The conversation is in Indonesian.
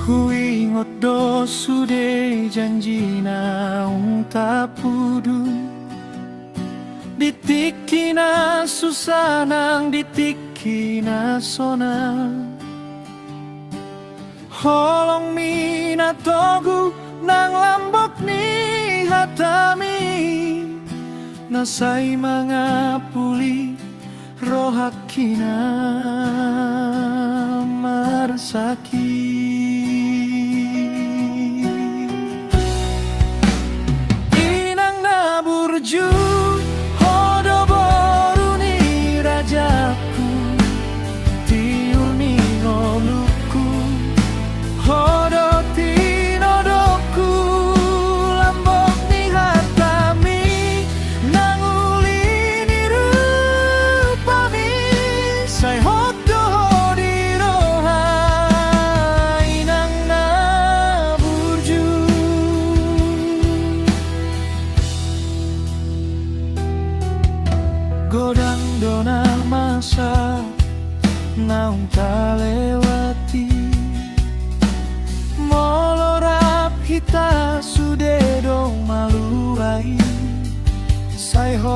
Huingot do sude janjina tapudu ditikina susanang ditikina sona holong mina togu nang lambok ni hatami nasai mangapuli rohakina marsaki inang naburju hodo boruni rajaku tiul ni ngoluku hodo tinodoku lambok ni hatami nanguli ni rupami say hodo di roha inang naburju godang dona masa naung talewati molorap hita sude dong maluai sai ho